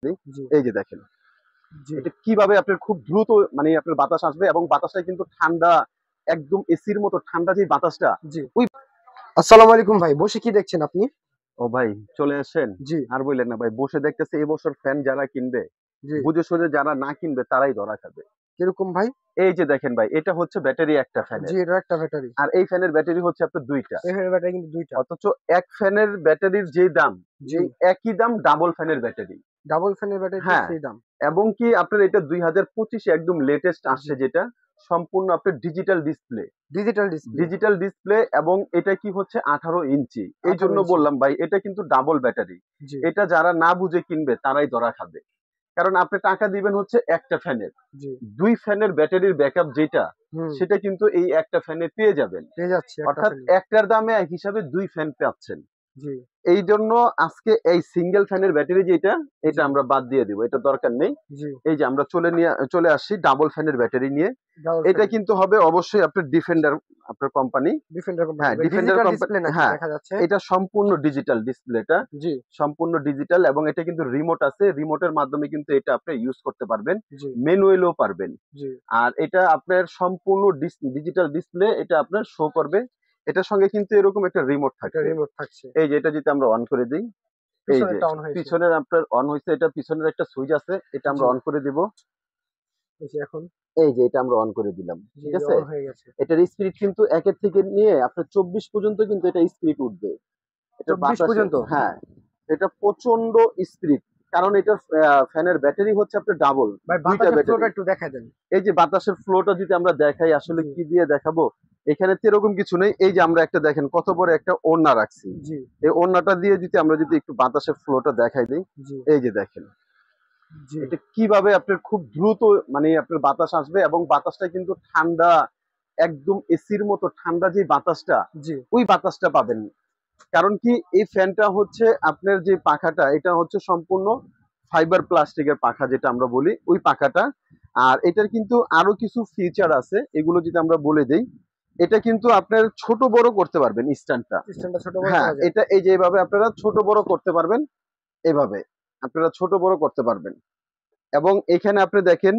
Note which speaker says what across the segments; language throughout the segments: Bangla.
Speaker 1: জি,
Speaker 2: এই যে দেখেন
Speaker 1: জি,
Speaker 2: এটা কিভাবে আপনার খুব দ্রুত মানে আপনার বাতাস আসবে এবং বাতাসটা কিন্তু ঠান্ডা, একদম এসির মতো ঠান্ডা যে বাতাসটা
Speaker 1: জি।
Speaker 2: ওই।
Speaker 1: আসসালামু আলাইকুম ভাই। বসে কি দেখছেন আপনি?
Speaker 2: ও ভাই, চলে আসেন।
Speaker 1: জি,
Speaker 2: আর বললেন না ভাই, বসে দেখতেছে এবছর ফ্যান যারা কিনবে,
Speaker 1: জি।
Speaker 2: বুঝে শুনে যারা না কিনবে তারাই ধরা খাবে।
Speaker 1: কিরকম ভাই?
Speaker 2: এই যে দেখেন ভাই, এটা হচ্ছে ব্যাটারি একটা
Speaker 1: জি,
Speaker 2: ফ্যানের,
Speaker 1: এটার একটা ব্যাটারি।
Speaker 2: আর এই ফ্যানের ব্যাটারি হচ্ছে আপনার দুইটা।
Speaker 1: এখানে ব্যাটারি কিন্তু ২ টা।
Speaker 2: অথচ এক ফ্যানের ব্যাটারির যে দাম,
Speaker 1: জি,
Speaker 2: এই একই দাম ডাবল ফ্যানের ব্যাটারি।
Speaker 1: ডাবল ফ্যানের ব্যাটারিতে
Speaker 2: হ্যাঁ,
Speaker 1: সেই দাম।
Speaker 2: এবং কি আপনার এটা 2025 একদম লেটেস্ট
Speaker 1: জি,
Speaker 2: আসছে, যেটা সম্পূর্ণ আপনার digital display.
Speaker 1: Digital display,
Speaker 2: digital display এবং এটা কি হচ্ছে 18 ইঞ্চি। এই
Speaker 1: 18
Speaker 2: জন্য
Speaker 1: ইঞ্চি।
Speaker 2: বললাম ভাই, এটা কিন্তু ডাবল ব্যাটারি।
Speaker 1: জি,
Speaker 2: এটা যারা না বুঝে কিনবে তারাই ধরা খাবে। কারণ আপনি টাকা দিবেন হচ্ছে একটা ফ্যানের,
Speaker 1: জি।
Speaker 2: দুই ফ্যানের ব্যাটারির ব্যাকআপ যেটা,
Speaker 1: হুম,
Speaker 2: সেটা কিন্তু এই একটা ফ্যানে পেয়ে যাবেন।
Speaker 1: পেয়ে যাচ্ছি একটা
Speaker 2: অর্থাৎ
Speaker 1: ফ্যানে।
Speaker 2: একটার দামে এক হিসাবে দুই ফ্যান পাচ্ছেন।
Speaker 1: জি,
Speaker 2: এই জন্য আজকে এই সিঙ্গেল ফ্যানের ব্যাটারি যেটা, এটা
Speaker 1: জি,
Speaker 2: আমরা বাদ দিয়ে দিব, এটা দরকার নেই।
Speaker 1: জি।
Speaker 2: এই যে আমরা চলে আসছি ডাবল ফ্যানের ব্যাটারি নিয়ে।
Speaker 1: ডাবল
Speaker 2: এটা
Speaker 1: ফ্যানের।
Speaker 2: কিন্তু হবে অবশ্যই আপনার ডিফেন্ডার, আপনার কোম্পানি।
Speaker 1: Defender company.
Speaker 2: হ্যাঁ,
Speaker 1: ভাই
Speaker 2: ডিফেন্ডার
Speaker 1: ডিজিটাল
Speaker 2: কোম্পানি।
Speaker 1: ডিসপ্লে নাকি
Speaker 2: হ্যাঁ,
Speaker 1: দেখা যাচ্ছে?
Speaker 2: এটা সম্পূর্ণ ডিজিটাল ডিসপ্লেটা,
Speaker 1: জি,
Speaker 2: সম্পূর্ণ ডিজিটাল, এবং এটা কিন্তু রিমোট আছে, রিমোটের মাধ্যমে কিন্তু এটা আপনি ইউজ করতে পারবেন,
Speaker 1: জি,
Speaker 2: ম্যানুয়ালও পারবেন।
Speaker 1: জি।
Speaker 2: আর এটা আপনার সম্পূর্ণ ডিজিটাল ডিসপ্লে, এটা আপনার শো করবে। এটার সঙ্গে কিন্তু এরকম একটা রিমোট
Speaker 1: একটা
Speaker 2: থাকবে।
Speaker 1: রিমোট থাকছে।
Speaker 2: এই যে এটা যদি আমরা অন করে দিই, এই যে
Speaker 1: পিছনেরটা অন হয়েছে।
Speaker 2: পিছনের আপনার অন হয়েছে, এটা পিছনের একটা সুইচ আছে, এটা আমরা
Speaker 1: জি,
Speaker 2: অন করে দিব।
Speaker 1: এই যে এখন
Speaker 2: এই যে এটা আমরা অন করে দিলাম,
Speaker 1: জি,
Speaker 2: ঠিক আছে।
Speaker 1: অন হয়ে গেছে।
Speaker 2: এটার স্পিড কিন্তু একের থেকে নিয়ে আপনার 24 পর্যন্ত কিন্তু এটা স্পিড উঠবে। এটা
Speaker 1: ২৪
Speaker 2: বাতাসে,
Speaker 1: পর্যন্ত?
Speaker 2: হ্যাঁ, এটা প্রচন্ড স্পিড। কারণ এটার ফ্যানের ব্যাটারি হচ্ছে আপনার ডাবল,
Speaker 1: ভাই
Speaker 2: দুইটা
Speaker 1: বাতাসের
Speaker 2: ব্যাটারি।
Speaker 1: ফ্লোটা একটু দেখায় দেন।
Speaker 2: এই যে বাতাসের ফ্লোটা যদি আমরা দেখাই, আসলে
Speaker 1: জি,
Speaker 2: কি দিয়ে দেখাবো, এখানে তো এরকম কিছু নেই। এই যে আমরা একটা দেখেন কত বড় একটা ওড়না রাখছি,
Speaker 1: জি,
Speaker 2: এই ওড়নাটা দিয়ে যদি আমরা যদি একটু বাতাসের ফ্লোটা দেখাই দিই,
Speaker 1: জি,
Speaker 2: এই যে দেখেন
Speaker 1: জি,
Speaker 2: এটা কিভাবে আপনার খুব দ্রুত মানে আপনার বাতাস আসবে, এবং বাতাসটা কিন্তু ঠান্ডা, একদম এসির মতো ঠান্ডা যে বাতাসটা,
Speaker 1: জি,
Speaker 2: ওই বাতাসটা পাবেন। কারণ কি, এই ফ্যানটা হচ্ছে আপনার যে পাখাটা, এটা হচ্ছে সম্পূর্ণ ফাইবার প্লাস্টিকের পাখা, যেটা আমরা বলি ওই পাখাটা। আর এটার কিন্তু আরো কিছু ফিচার আছে, এগুলো যদি আমরা বলে দেই, এটা কিন্তু আপনার ছোট বড় করতে পারবেন স্ট্যান্ডটা।
Speaker 1: সিস্টেমটা ছোট বড়
Speaker 2: হ্যাঁ,
Speaker 1: করা যায়।
Speaker 2: এটা এই যে এভাবে আপনারা ছোট বড় করতে পারবেন, এভাবে আপনারা ছোট বড় করতে পারবেন। এবং এখানে আপনি দেখেন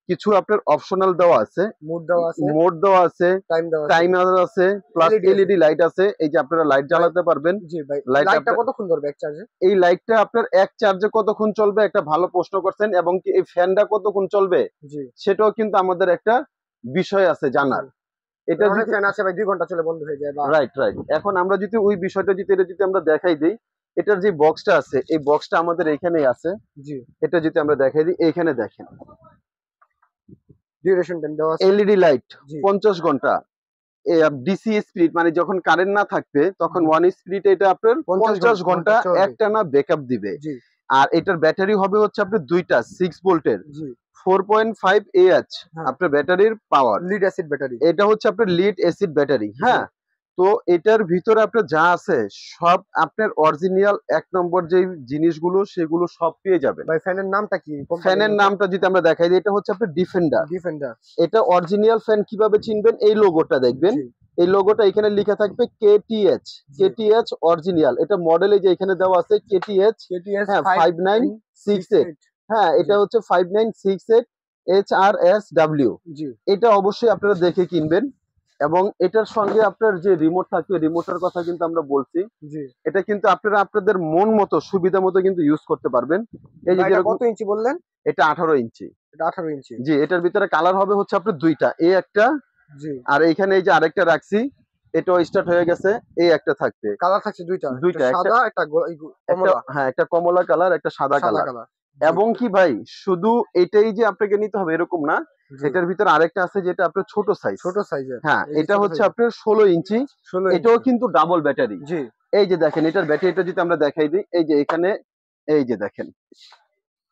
Speaker 2: কিছু আপনার অপশনাল দেওয়া আছে,
Speaker 1: মুড দেওয়া আছে,
Speaker 2: মোড দেওয়া আছে,
Speaker 1: টাইম দেওয়া আছে,
Speaker 2: টাইমার আছে, প্লাস
Speaker 1: এলইডি আছে।
Speaker 2: এলইডি লাইট আছে। এই যে আপনারা লাইট
Speaker 1: ভাই
Speaker 2: জ্বালাতে পারবেন।
Speaker 1: জি ভাই,
Speaker 2: লাইট
Speaker 1: লাইটটা
Speaker 2: আপনার,
Speaker 1: কতক্ষণ ধরবে এক চার্জে?
Speaker 2: এই লাইটটা আপনার এক চার্জে কতক্ষণ চলবে, একটা ভালো প্রশ্ন করছেন। এবং কি এই ফ্যানটা কতক্ষণ চলবে,
Speaker 1: জি,
Speaker 2: সেটাও কিন্তু আমাদের একটা বিষয় আছে
Speaker 1: জি।
Speaker 2: জানার। এটা
Speaker 1: অনেক
Speaker 2: যদি,
Speaker 1: ফ্যান আছে ভাই ২ ঘন্টা চলে বন্ধ হয়ে যায় বা
Speaker 2: রাইট রাইট, এখন আমরা যদি ওই বিষয়টা যদি এটা যদি আমরা দেখাই দিই, এটার যে বক্সটা আছে, এই বক্সটা আমাদের এখানেই আছে।
Speaker 1: জি,
Speaker 2: এটা যদি আমরা দেখাই দিই, এইখানে দেখেন
Speaker 1: ডিউরেশন টাইম দেওয়া আছে।
Speaker 2: এলইডি লাইট
Speaker 1: জি,
Speaker 2: 50 ঘন্টা। ডিসি স্পিড মানে যখন কারেন্ট না থাকবে তখন
Speaker 1: জি।
Speaker 2: ওয়ান স্পিড এটা আপনার
Speaker 1: ৫০
Speaker 2: 50 ঘন্টা
Speaker 1: ঘন্টা চলবে।
Speaker 2: একটানা ব্যাকআপ দিবে।
Speaker 1: জি,
Speaker 2: আর এটার ব্যাটারি হবে হচ্ছে আপনার দুইটা 6 ভোল্টের,
Speaker 1: জি,
Speaker 2: 4.5 Ah
Speaker 1: হ্যাঁ।
Speaker 2: আপনার ব্যাটারির পাওয়ার।
Speaker 1: Lead acid battery.
Speaker 2: এটা হচ্ছে আপনার লিড অ্যাসিড ব্যাটারি।
Speaker 1: জি,
Speaker 2: হ্যাঁ, তো এটার ভিতরে আপনার যা আছে সব আপনার অরিজিনাল, এক নম্বর যে জিনিসগুলো সেগুলো সব পেয়ে যাবেন।
Speaker 1: ভাই ফ্যানের নামটা কি? কোম্পানির
Speaker 2: ফ্যানের
Speaker 1: নামটা?
Speaker 2: নামটা যদি আমরা দেখাই দিই, এটা হচ্ছে আপনার ডিফেন্ডার।
Speaker 1: ডিফেন্ডার।
Speaker 2: এটা অরিজিনাল ফ্যান কিভাবে চিনবেন, এই লোগোটা দেখবেন।
Speaker 1: জি,
Speaker 2: এই লোগোটা এখানে লেখা থাকবে কেটিএইচ,
Speaker 1: জি।
Speaker 2: KTH original. এটা মডেলে যে এখানে দেওয়া আছে কেটিএইচ,
Speaker 1: KTS
Speaker 2: হ্যাঁ 5968।
Speaker 1: 5968
Speaker 2: হ্যাঁ,
Speaker 1: জি,
Speaker 2: এটা হচ্ছে 5968 HRSW।
Speaker 1: জি,
Speaker 2: এটা অবশ্যই আপনারা দেখে কিনবেন। এবং এটার সঙ্গে আপনার যে রিমোট থাকবে, রিমোটের কথা কিন্তু আমরা বলছি,
Speaker 1: জি।
Speaker 2: এটা কিন্তু আপনারা আপনাদের মন মতো সুবিধা মতো কিন্তু ইউজ করতে পারবেন। এই যে
Speaker 1: ভাই এটা
Speaker 2: যেরকম,
Speaker 1: কত ইঞ্চি বললেন?
Speaker 2: এটা 18 ইঞ্চি।
Speaker 1: এটা 18 ইঞ্চি।
Speaker 2: জি, এটার ভিতরে কালার হবে হচ্ছে আপনার দুইটা, এই একটা,
Speaker 1: জি।
Speaker 2: আর এইখানে এই যে আরেকটা রাখছি, এটাও স্টার্ট হয়ে গেছে, এই একটা থাকবে।
Speaker 1: কালার থাকছে ২ টা। একটা
Speaker 2: দুইটা, একটা
Speaker 1: সাদা, একটা
Speaker 2: একটা
Speaker 1: কমলা।
Speaker 2: হ্যাঁ, একটা কমলা কালার, একটা সাদা
Speaker 1: সাদা
Speaker 2: কালার।
Speaker 1: কালার। জি,
Speaker 2: এবং কি ভাই, শুধু এটাই যে আপনাকে নিতে হবে এরকম না,
Speaker 1: জি।
Speaker 2: এটার ভিতরে আরেকটা আছে যেটা আপনার ছোট সাইজ।
Speaker 1: ছোট সাইজের।
Speaker 2: হ্যাঁ,
Speaker 1: এই যে
Speaker 2: এটা
Speaker 1: ছোট
Speaker 2: হচ্ছে
Speaker 1: সাইজের।
Speaker 2: আপনার 16 ইঞ্চি।
Speaker 1: ১৬
Speaker 2: এটাও
Speaker 1: ইঞ্চি।
Speaker 2: কিন্তু ডাবল ব্যাটারি।
Speaker 1: জি,
Speaker 2: এই যে দেখেন এটার ব্যাটারিটা যদি আমরা দেখাই দিই, এই যে এখানে, এই যে দেখেন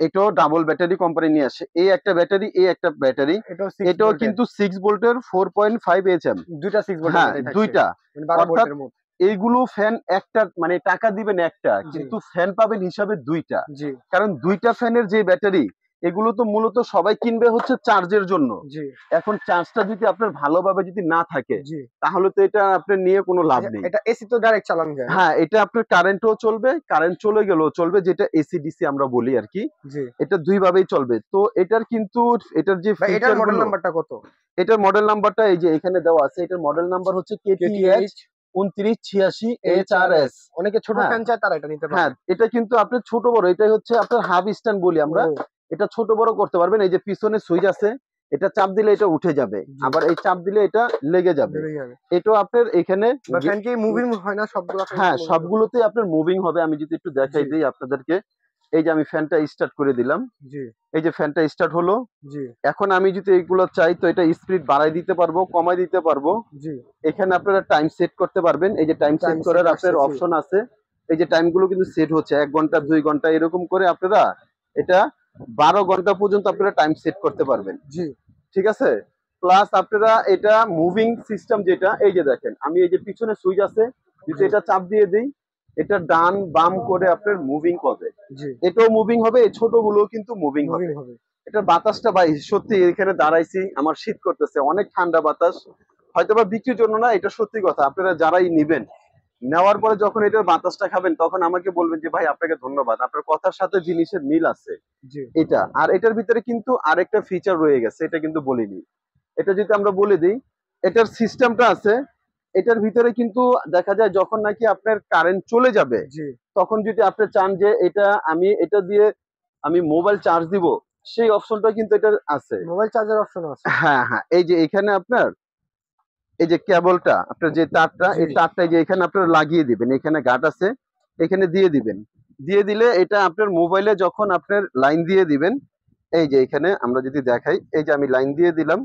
Speaker 2: এটাও ডাবল ব্যাটারি কোম্পানি নিয়ে আসে, এই একটা ব্যাটারি, এই একটা ব্যাটারি।
Speaker 1: এটাও 6
Speaker 2: এটাও
Speaker 1: ভোল্টের।
Speaker 2: কিন্তু 6 ভোল্টের 4.5
Speaker 1: ২ টা 6 ভোল্টের
Speaker 2: হ্যাঁ,
Speaker 1: ব্যাটারি থাকছে।
Speaker 2: দুইটা।
Speaker 1: মানে ১২
Speaker 2: অর্থাৎ
Speaker 1: ভোল্টের মোট।
Speaker 2: এইগুলো ফ্যান একটা মানে টাকা দিবেন একটা,
Speaker 1: জি,
Speaker 2: কিন্তু ফ্যান পাবেন হিসাবে দুইটা।
Speaker 1: জি,
Speaker 2: কারণ দুইটা ফ্যানের যে ব্যাটারি, এগুলো তো মূলত সবাই কিনবে হচ্ছে চার্জের জন্য।
Speaker 1: জি
Speaker 2: এখন চার্জটা যদি আপনার ভালোভাবে যদি না থাকে
Speaker 1: জি।
Speaker 2: তাহলে তো এটা আপনার নিয়ে কোনো লাভ
Speaker 1: আচ্ছা,
Speaker 2: নেই।
Speaker 1: এটা এসি তো ডাইরেক্ট চালানো যায় না?
Speaker 2: হ্যাঁ, এটা আপনার কারেন্টও চলবে, কারেন্ট চলে গেলেও চলবে, যেটা এসি ডিসি আমরা বলি আর কি।
Speaker 1: জি।
Speaker 2: এটা দুই ভাবেই চলবে। তো এটার কিন্তু এটার যে
Speaker 1: ভাই এটার
Speaker 2: ফিচার
Speaker 1: মডেল
Speaker 2: গুলো,
Speaker 1: নাম্বারটা কত?
Speaker 2: এটার মডেল নাম্বারটা এই যে এখানে দেওয়া আছে। এটার মডেল নাম্বার হচ্ছে KTH
Speaker 1: KTH
Speaker 2: 2986
Speaker 1: HRS।
Speaker 2: HRS।
Speaker 1: অনেকে ছোট
Speaker 2: হ্যাঁ
Speaker 1: ফ্যান চায় তারা এটা নিতে
Speaker 2: হ্যাঁ,
Speaker 1: পারবে।
Speaker 2: এটা কিন্তু আপনার ছোট বড়, এটাই হচ্ছে আপনার হাব স্ট্যান্ড বলি আমরা।
Speaker 1: ও
Speaker 2: এটা ছোট বড় করতে পারবেন। এই যে পিছনে সুইচ আছে, এটা চাপ দিলে এটা উঠে যাবে,
Speaker 1: জি,
Speaker 2: আবার এই চাপ দিলে এটা লেগে যাবে।
Speaker 1: বেরিয়ে যাবে।
Speaker 2: এটাও আপনার এখানে
Speaker 1: বা ফ্যান কি মুভিং হয় না সবগুলো
Speaker 2: হ্যাঁ,
Speaker 1: ফ্যান?
Speaker 2: সবগুলোতেই আপনার মুভিং হবে। আমি যদি একটু দেখাই
Speaker 1: জি,
Speaker 2: দিই আপনাদেরকে, এই যে আমি ফ্যানটা স্টার্ট করে দিলাম,
Speaker 1: জি,
Speaker 2: এই যে ফ্যানটা স্টার্ট হলো।
Speaker 1: জি,
Speaker 2: এখন আমি যদি এইগুলো চাই তো এটা স্পিড বাড়াই দিতে পারবো, কমাই দিতে পারবো।
Speaker 1: জি।
Speaker 2: এখানে আপনারা টাইম সেট করতে পারবেন। এই যে টাইম সেট
Speaker 1: টাইম সেট
Speaker 2: করার
Speaker 1: আসছে
Speaker 2: আপনার
Speaker 1: জি,
Speaker 2: অপশন আছে। এই যে টাইম গুলো কিন্তু সেট হচ্ছে 1 ঘন্টা 2 ঘন্টা এরকম করে আপনারা এটা 12 ঘন্টা পর্যন্ত আপনারা টাইম সেট করতে পারবেন।
Speaker 1: জি,
Speaker 2: ঠিক আছে? প্লাস আপনারা এটা মুভিং সিস্টেম, যেটা এই যে দেখেন আমি এই যে পিছনে সুইচ আছে, যদি
Speaker 1: জি,
Speaker 2: এটা চাপ দিয়ে দেই এটা ডান বাম করে আপনার মুভিং করবে।
Speaker 1: জি।
Speaker 2: এটাও মুভিং হবে, এই ছোটগুলো কিন্তু মুভিং
Speaker 1: মুভিং
Speaker 2: হবে।
Speaker 1: হবে।
Speaker 2: এটার বাতাসটা ভাই সত্যি, এখানে দাঁড়াইছি আমার শীত করতেছে, অনেক ঠান্ডা বাতাস। হয়তোবা বিক্রির জন্য না, এটা সত্যি কথা। আপনারা যারাই নিবেন, নেওয়ার পরে যখন এটার বাতাসটা খাবেন তখন আমাকে বলবেন যে ভাই আপনাকে ধন্যবাদ, আপনার কথার সাথে জিনিসের মিল আছে।
Speaker 1: জি,
Speaker 2: এটা আর এটার ভিতরে কিন্তু আরেকটা ফিচার রয়ে গেছে, এটা কিন্তু বলিনি। এটা যদি আমরা বলে দিই, এটার সিস্টেমটা আছে। এটার ভিতরে কিন্তু দেখা যায় যখন নাকি আপনার কারেন্ট চলে যাবে,
Speaker 1: জি।
Speaker 2: তখন যদি আপনি চান যে এটা দিয়ে আমি মোবাইল চার্জ দিব, সেই অপশনটা কিন্তু এটার আছে।
Speaker 1: মোবাইল চার্জার অপশন আছে।
Speaker 2: হ্যাঁ হ্যাঁ, এই যে এখানে আপনার এই যে কেবলটা, আপনার যে তারটা,
Speaker 1: জি,
Speaker 2: এই তারটা যে এখানে আপনার লাগিয়ে দিবেন, এখানে গার্ড আছে, এখানে দিয়ে দিবেন। দিয়ে দিলে এটা আপনার মোবাইলে যখন আপনার লাইন দিয়ে দিবেন, এই যে এখানে আমরা যদি দেখাই, এই যে আমি লাইন দিয়ে দিলাম,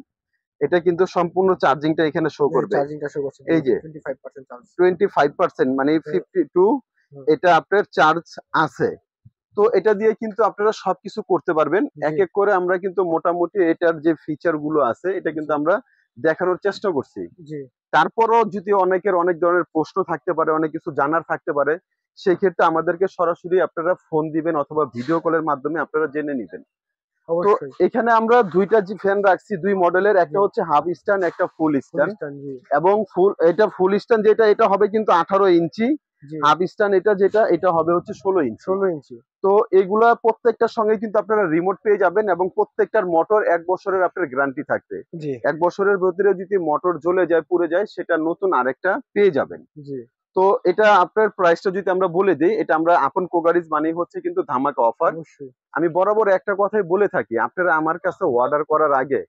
Speaker 2: এটা কিন্তু সম্পূর্ণ চার্জিংটা এখানে শো
Speaker 1: এই
Speaker 2: করবে।
Speaker 1: চার্জিংটা শো করছে
Speaker 2: এই যে
Speaker 1: 25% চার্জ।
Speaker 2: 25%, মানে 52
Speaker 1: হুম,
Speaker 2: এটা আপনার চার্জ আছে। তো এটা দিয়ে কিন্তু আপনারা সবকিছু করতে পারবেন।
Speaker 1: জি,
Speaker 2: এক এক করে আমরা কিন্তু মোটামুটি এটার যে ফিচার গুলো আছে এটা কিন্তু
Speaker 1: জি,
Speaker 2: আমরা দেখানোর চেষ্টা করছি।
Speaker 1: জি।
Speaker 2: তারপরও যদি অনেকের অনেক ধরনের প্রশ্ন থাকতে পারে, অনেক কিছু জানার থাকতে পারে, সেক্ষেত্রে আমাদেরকে সরাসরি আপনারা ফোন দিবেন অথবা ভিডিও কলের মাধ্যমে আপনারা জেনে নিবেন। তো
Speaker 1: অবশ্যই।
Speaker 2: এখানে আমরা দুইটা যে ফ্যান রাখছি, দুই মডেলের,
Speaker 1: জি,
Speaker 2: একটা হচ্ছে হাফ স্ট্যান্ড, একটা ফুল
Speaker 1: ফুল
Speaker 2: স্ট্যান্ড।
Speaker 1: স্ট্যান্ড জি,
Speaker 2: এবং ফুল স্ট্যান্ড যেটা, এটা হবে কিন্তু 18 ইঞ্চি।
Speaker 1: জি।
Speaker 2: হাফ স্ট্যান্ড এটা হবে হচ্ছে 16 ইঞ্চি।
Speaker 1: 16 ইঞ্চি।
Speaker 2: তো এগুলা প্রত্যেকটার সঙ্গে কিন্তু আপনারা রিমোট পেয়ে যাবেন, এবং প্রত্যেকটার মোটর 1 বছরের আপনার গ্যারান্টি থাকবে।
Speaker 1: জি,
Speaker 2: 1 বছরের ভিতরে যদি মোটর জ্বলে যায়, পুড়ে যায়, সেটা নতুন আরেকটা পেয়ে যাবেন।
Speaker 1: জি।
Speaker 2: তো এটা আপনার প্রাইসটা যদি আমরা বলে দিই, এটা আমরা আপন কোগারিজ মানে হচ্ছে কিন্তু ধামাকা অফার।
Speaker 1: অবশ্যই।
Speaker 2: আমি বরাবর একটা কথাই বলে থাকি, আপনারা আমার কাছে অর্ডার করার আগে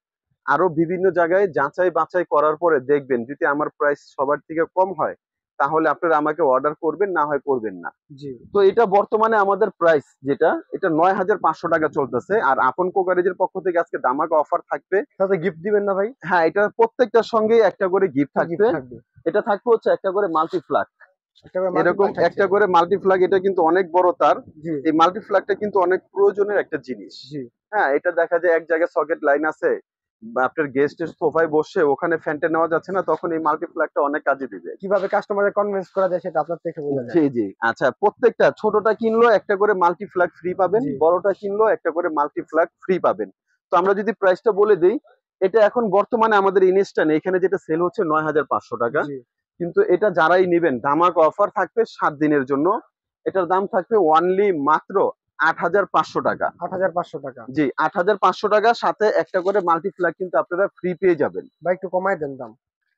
Speaker 2: আরো বিভিন্ন জায়গায় যাচাই বাছাই করার পরে দেখবেন, যদি আমার প্রাইস সবার থেকে কম হয় তাহলে আপনারা আমাকে অর্ডার করবেন, না হয় করবেন না।
Speaker 1: জি।
Speaker 2: তো এটা বর্তমানে আমাদের প্রাইস যেটা, এটা 9,500 টাকা চলতেছে। আর আপন কোকারেজের পক্ষ থেকে আজকে ধামাকা অফার থাকবে।
Speaker 1: সাথে গিফট দিবেন না ভাই?
Speaker 2: হ্যাঁ, এটা প্রত্যেকটার সঙ্গেই একটা করে গিফট
Speaker 1: কি গিফট
Speaker 2: থাকবে।
Speaker 1: থাকবে?
Speaker 2: এটা থাকবে হচ্ছে একটা করে মাল্টি ফ্ল্যাগ,
Speaker 1: একটা করে
Speaker 2: এরকম
Speaker 1: মাল্টিপ্লাই থাকছে।
Speaker 2: একটা করে মাল্টি ফ্ল্যাগ। এটা কিন্তু অনেক বড় তার।
Speaker 1: জি,
Speaker 2: এই মাল্টি ফ্ল্যাগটা কিন্তু অনেক প্রয়োজনের একটা জিনিস।
Speaker 1: জি।
Speaker 2: হ্যাঁ, এটা দেখা যায় এক জায়গায় সকেট লাইন আছে, বা আপনার গেস্টের সোফায় বসে ওখানে ফ্যানটা নেওয়া যাচ্ছে না, তখন এই মাল্টি ফ্ল্যাগটা অনেক কাজে দিবে।
Speaker 1: কিভাবে কাস্টমারকে কনভিন্স করা যায় সেটা আপনার থেকে বোঝা যায়।
Speaker 2: জি জি, আচ্ছা, প্রত্যেকটা ছোটটা কিনলো একটা করে মাল্টি ফ্ল্যাগ ফ্রি পাবেন,
Speaker 1: জি,
Speaker 2: বড়টা কিনলো একটা করে মাল্টি ফ্ল্যাগ ফ্রি পাবেন। তো আমরা যদি প্রাইসটা বলে দিই, এটা এখন বর্তমানে আমাদের ইনস্ট্যান্ট এখানে যেটা সেল হচ্ছে 9,500 টাকা।
Speaker 1: জি।
Speaker 2: কিন্তু এটা যারাই নিবেন ধামাকা অফার থাকবে 7 দিনের জন্য। এটার দাম থাকবে অনলি মাত্র 8,500 টাকা।
Speaker 1: ৮৫০০ টাকা।
Speaker 2: জি, 8,500 টাকা, সাথে একটা করে মাল্টি ফ্ল্যাগ কিন্তু আপনারা ফ্রি পেয়ে যাবেন।
Speaker 1: ভাই একটু কমায় দেন দাম।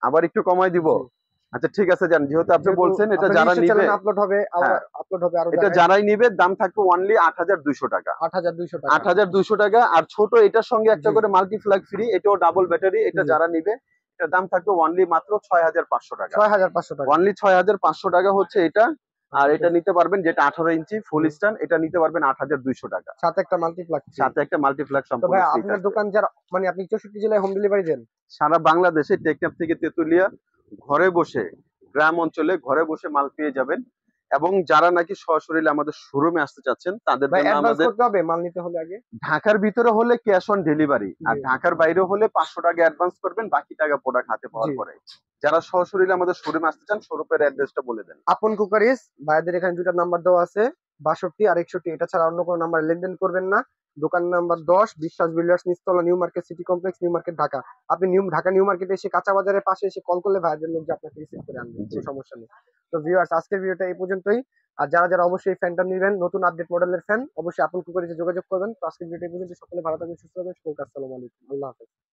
Speaker 2: আবার একটু কমাই দিব?
Speaker 1: জি।
Speaker 2: আচ্ছা ঠিক আছে যান, যেহেতু আপনি
Speaker 1: যেহেতু
Speaker 2: বলছেন, এটা
Speaker 1: আপনার
Speaker 2: যারা
Speaker 1: নিজস্ব
Speaker 2: নিবে,
Speaker 1: চ্যানেলে আপলোড হবে,
Speaker 2: হ্যাঁ,
Speaker 1: আপলোড হবে আরো
Speaker 2: এটা
Speaker 1: জায়গায়।
Speaker 2: যারাই নিবে দাম থাকবে অনলি 8,200 টাকা।
Speaker 1: ৮২০০ টাকা।
Speaker 2: 8,200 টাকা। আর ছোট এটার সঙ্গে একটা
Speaker 1: জি,
Speaker 2: করে মাল্টি ফ্ল্যাগ ফ্রি, এটাও ডাবল ব্যাটারি। এটা
Speaker 1: জি।
Speaker 2: যারা নিবে এটার দাম থাকবে অনলি মাত্র 6,500 টাকা।
Speaker 1: ৬৫০০ টাকা।
Speaker 2: অনলি 6,500 টাকা হচ্ছে এটা। আর
Speaker 1: আচ্ছা,
Speaker 2: এটা নিতে পারবেন যেটা 18 ইঞ্চি ফুল
Speaker 1: জি।
Speaker 2: স্ট্যান্ড, এটা নিতে পারবেন 8,200 টাকা।
Speaker 1: সাথে একটা মাল্টিপ্লাগ ফ্রি।
Speaker 2: সাথে একটা মাল্টি ফ্ল্যাগ
Speaker 1: তো
Speaker 2: সম্পূর্ণ
Speaker 1: ভাই
Speaker 2: ফ্রি
Speaker 1: আপনার
Speaker 2: থাকবে।
Speaker 1: দোকান যারা মানে আপনি ৬৪ জেলায় হোম ডেলিভারি দেন?
Speaker 2: সারা বাংলাদেশে টেকনাফ থেকে তেতুলিয়া ঘরে বসে, গ্রাম অঞ্চলে ঘরে বসে মাল পেয়ে যাবেন। এবং যারা নাকি সশরীরে আমাদের শোরুমে আসতে চাচ্ছেন তাদের
Speaker 1: ভাই
Speaker 2: জন্য
Speaker 1: অ্যাডভান্স
Speaker 2: আমাদের,
Speaker 1: করতে হবে মাল নিতে হলে আগে?
Speaker 2: ঢাকার ভিতরে হলে ক্যাশ অন ডেলিভারি, আর
Speaker 1: জি,
Speaker 2: ঢাকার বাইরে হলে 500 টাকা অ্যাডভান্স করবেন, বাকি টাকা প্রোডাক্ট হাতে
Speaker 1: জি।
Speaker 2: পাওয়ার পরে। যারা সশরীরে আমাদের শোরুমে আসতে চান, শোরুমের অ্যাড্রেসটা বলে দেন।
Speaker 1: আপন কুকারিজ ভাইয়াদের এখানে ২ টা নাম্বার দেওয়া আছে। 62 আর 61, এটা ছাড়া অন্য কোনো নাম্বারে লেনদেন করবেন না। দোকান নাম্বার 10, বিশ্বাস বিল্ডার্স, নিচতলা, new market city complex, new market, Dhaka. আপনি ঢাকা নিউ মার্কেটে এসে কাঁচা বাজারের পাশে এসে কল করলে ভাইদের লোক যে আপনাকে রিসিভ করে আনবে,
Speaker 2: জি।
Speaker 1: কোনো সমস্যা নেই। তো ভিউয়ার্স, আজকের ভিডিওটা এই পর্যন্তই। আর যারা যারা অবশ্যই এই ফ্যানটা নেবেন, নতুন আপডেট মডেলের ফ্যান, অবশ্যই আপন কুকারিতে যোগাযোগ করবেন। তো আজকের ভিডিওটা এই পর্যন্ত। সকলে ভালো থাকবেন, সুস্থ থাকবেন। সকলকে আসসালামু আলাইকুম, আল্লাহ হাফেজ।